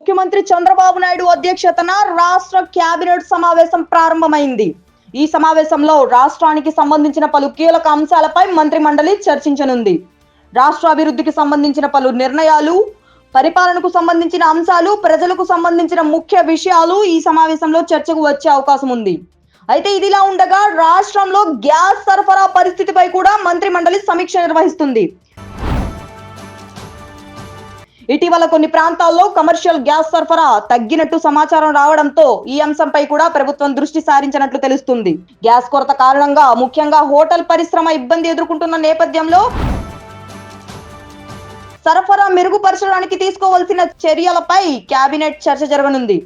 ముఖ్యమంత్రి చంద్రబాబు నాయుడు అధ్యక్షతన రాష్ట్ర కేబినెట్ సమావేశం ప్రారంభమైంది. ఈ సమావేశంలో రాష్ట్రానికి సంబంధించిన పలు కీలక అంశాలపై మంత్రి మండలి చర్చించనుంది. రాష్ట్ర అభివృద్ధికి సంబంధించిన పలు నిర్ణయాలు, పరిపాలనకు సంబంధించిన అంశాలు, ప్రజలకు సంబంధించిన ముఖ్య విషయాలు ఈ సమావేశంలో చర్చకు వచ్చే అవకాశం ఉంది. అయితే ఇదిలా ఉండగా రాష్ట్రంలో గ్యాస్ సరఫరా పరిస్థితిపై కూడా మంత్రి మండలి సమీక్ష నిర్వహిస్తుంది. ఇటీవల కొన్ని ప్రాంతాల్లో కమర్షియల్ గ్యాస్ సరఫరా తగ్గినట్టు సమాచారం రావడంతో ఈ అంశంపై కూడా ప్రభుత్వం దృష్టి సారించినట్లు తెలుస్తుంది. గ్యాస్ కొరత కారణంగా ముఖ్యంగా హోటల్ పరిశ్రమ ఇబ్బంది ఎదుర్కొంటున్న నేపథ్యంలో సరఫరా మెరుగుపరచడానికి తీసుకోవాల్సిన చర్యలపై కేబినెట్ చర్చ జరగనుంది.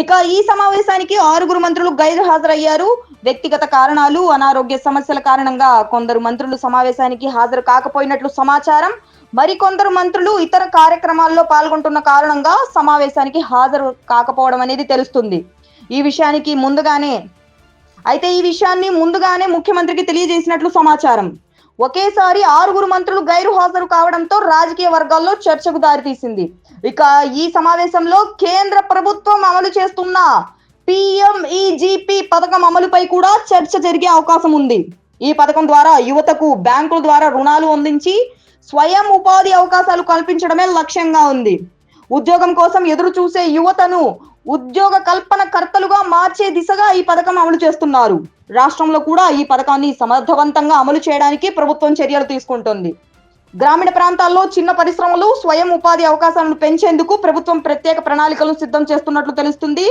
ఇక ఈ సమావేశానికి 6 మంత్రులు గైరు హాజరయ్యారు. వ్యక్తిగత కారణాలు, అనారోగ్య సమస్యల కారణంగా కొందరు మంత్రులు సమావేశానికి హాజరు కాకపోయినట్లు సమాచారం. మరికొందరు మంత్రులు ఇతర కార్యక్రమాల్లో పాల్గొంటున్న కారణంగా సమావేశానికి హాజరు కాకపోవడం అనేది తెలుస్తుంది. ఈ విషయాన్ని ముందుగానే ముఖ్యమంత్రికి తెలియజేసినట్లు సమాచారం. ఒకేసారి 6 మంత్రులు గైరు హాజరు కావడంతో రాజకీయ వర్గాల్లో చర్చకు దారితీసింది. ఇక ఈ సమావేశంలో కేంద్ర ప్రభుత్వం అమలు చేస్తున్న PMEGP పథకం అమలుపై కూడా చర్చ జరిగే అవకాశం ఉంది. ఈ పథకం ద్వారా యువతకు బ్యాంకుల ద్వారా రుణాలు అందించి స్వయం ఉపాధి అవకాశాలు కల్పించడమే లక్ష్యంగా ఉంది. ఉద్యోగం కోసం ఎదురు చూసే యువతను ఉద్యోగ కల్పన కర్తలుగా మార్చే దిశగా ఈ పథకం అమలు చేస్తున్నారు. రాష్ట్రంలో కూడా ఈ పథకాన్ని సమర్థవంతంగా అమలు చేయడానికి ప్రభుత్వం చర్యలు తీసుకుంటుంది. గ్రామీణ ప్రాంతాల్లో చిన్న పరిశ్రమలు, స్వయం ఉపాధి అవకాశాలను పెంచేందుకు ప్రభుత్వం ప్రత్యేక ప్రణాళికలను సిద్ధం చేస్తున్నట్లు తెలుస్తుంది.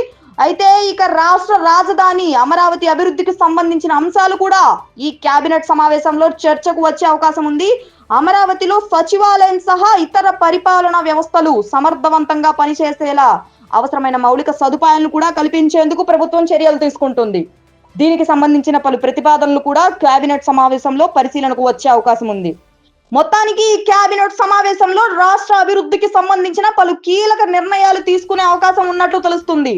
అయితే ఇక రాష్ట్ర రాజధాని అమరావతి అభివృద్ధికి సంబంధించిన అంశాలు కూడా ఈ కేబినెట్ సమావేశంలో చర్చకు వచ్చే అవకాశం ఉంది. అమరావతిలో సచివాలయం సహా ఇతర పరిపాలనా వ్యవస్థలు సమర్థవంతంగా పనిచేసేలా అవసరమైన మౌలిక సదుపాయాలను కూడా కల్పించేందుకు ప్రభుత్వం చర్యలు తీసుకుంటుంది. దీనికి సంబంధించిన పలు ప్రతిపాదనలు కూడా కేబినెట్ సమావేశంలో పరిశీలనకు వచ్చే అవకాశం ఉంది. మొత్తానికి ఈ కేబినెట్ సమావేశంలో రాష్ట్ర అభివృద్ధికి సంబంధించిన పలు కీలక నిర్ణయాలు తీసుకునే అవకాశం ఉన్నట్లు తెలుస్తుంది.